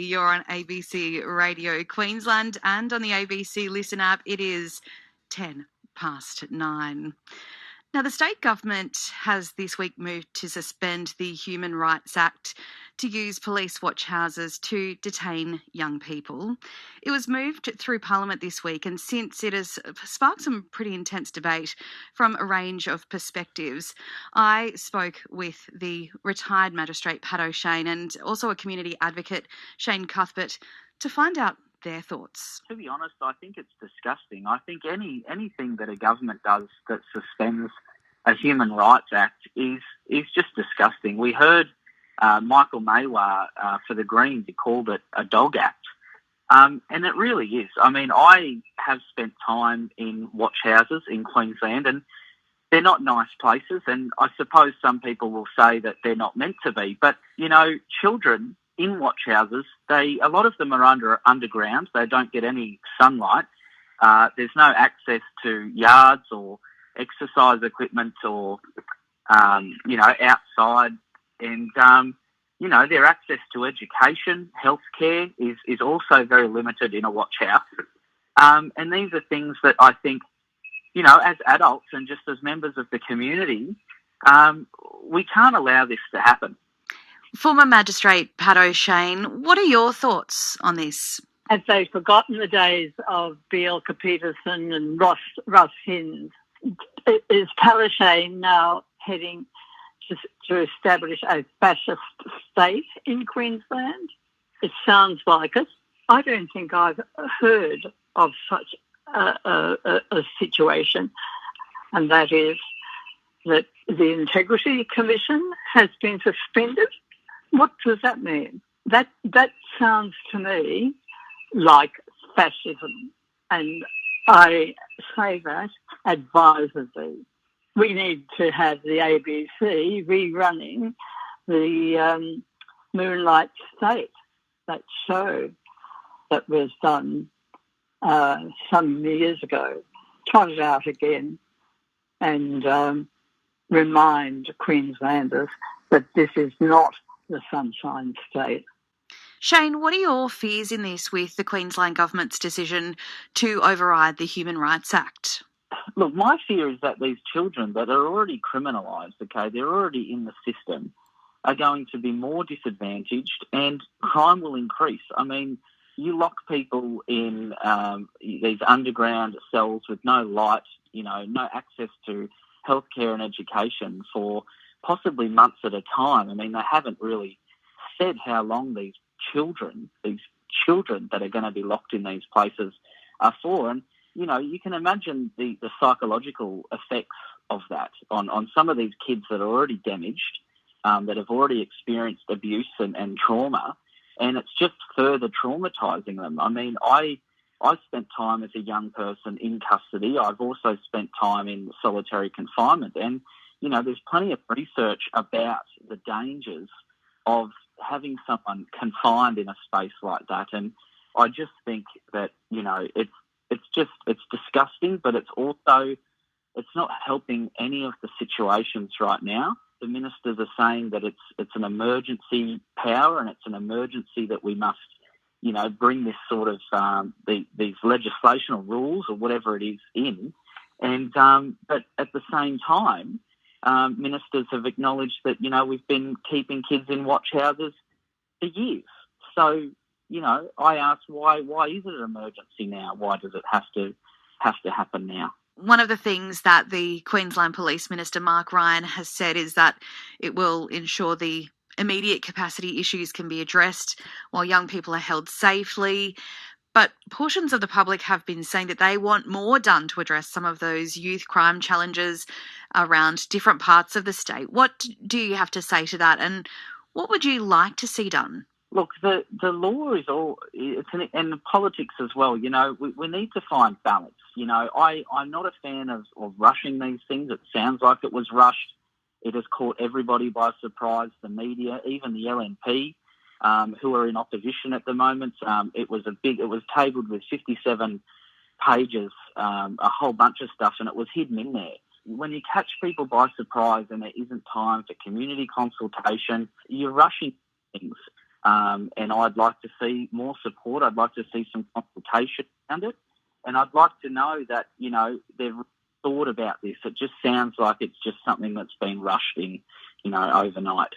You're on ABC Radio Queensland and on the ABC Listen app. It is 9:10. Now, the state government has this week moved to suspend the Human Rights Act to use police watch houses to detain young people. It was moved through Parliament this week, and since it has sparked some pretty intense debate from a range of perspectives. I spoke with the retired Magistrate Pat O'Shane and also a community advocate, Shane Cuthbert, to find out their thoughts. To be honest, I think it's disgusting. I think anything that a government does that suspends a Human Rights Act is just disgusting. We heard Michael Maywar for the Greens, he called it a dog act. And it really is. I mean, I have spent time in watch houses in Queensland, and they're not nice places. And I suppose some people will say that they're not meant to be. But, you know, children in watch houses, a lot of them are underground. They don't get any sunlight. There's no access to yards or exercise equipment or, outside. And, their access to education, healthcare is also very limited in a watch house. And these are things that I think, as adults and just as members of the community, we can't allow this to happen. Former Magistrate Pat O'Shane, what are your thoughts on this? Have they forgotten the days of Bielka Peterson and Russ Hinds? Is Palasczcuk now heading to establish a fascist state in Queensland? It sounds like it. I don't think I've heard of such a situation, and that is that the Integrity Commission has been suspended. What does that mean? That sounds to me like fascism, and I say that advisedly. We need to have the ABC rerunning the Moonlight State, that show that was done some years ago. Trot it out again and remind Queenslanders that this is not the Sunshine State. Shane, what are your fears in this with the Queensland Government's decision to override the Human Rights Act? Look, my fear is that these children that are already criminalised, they're already in the system, are going to be more disadvantaged and crime will increase. I mean, you lock people in these underground cells with no light, no access to healthcare and education for possibly months at a time. I mean, they haven't really said how long these children that are going to be locked in these places are for. And, you can imagine the psychological effects of that on some of these kids that are already damaged, that have already experienced abuse and trauma, and it's just further traumatising them. I mean, I spent time as a young person in custody. I've also spent time in solitary confinement, and there's plenty of research about the dangers of having someone confined in a space like that. And I just think that, it's disgusting, but it's not helping any of the situations right now. The ministers are saying that it's an emergency power and it's an emergency that we must, bring this sort of, these legislational rules or whatever it is in. And, but at the same time, ministers have acknowledged that, we've been keeping kids in watch houses for years. So, I ask why is it an emergency now? Why does it have to happen now? One of the things that the Queensland Police Minister, Mark Ryan, has said is that it will ensure the immediate capacity issues can be addressed while young people are held safely. But portions of the public have been saying that they want more done to address some of those youth crime challenges around different parts of the state. What do you have to say to that, and what would you like to see done? Look, the law is and the politics as well. We need to find balance. I'm not a fan of rushing these things. It sounds like it was rushed. It has caught everybody by surprise, the media, even the LNP, who are in opposition at the moment. It was tabled with 57 pages, a whole bunch of stuff, and it was hidden in there. When you catch people by surprise and there isn't time for community consultation, you're rushing things. And I'd like to see more support. I'd like to see some consultation around it. And I'd like to know that, they've thought about this. It just sounds like it's just something that's been rushed in, overnight.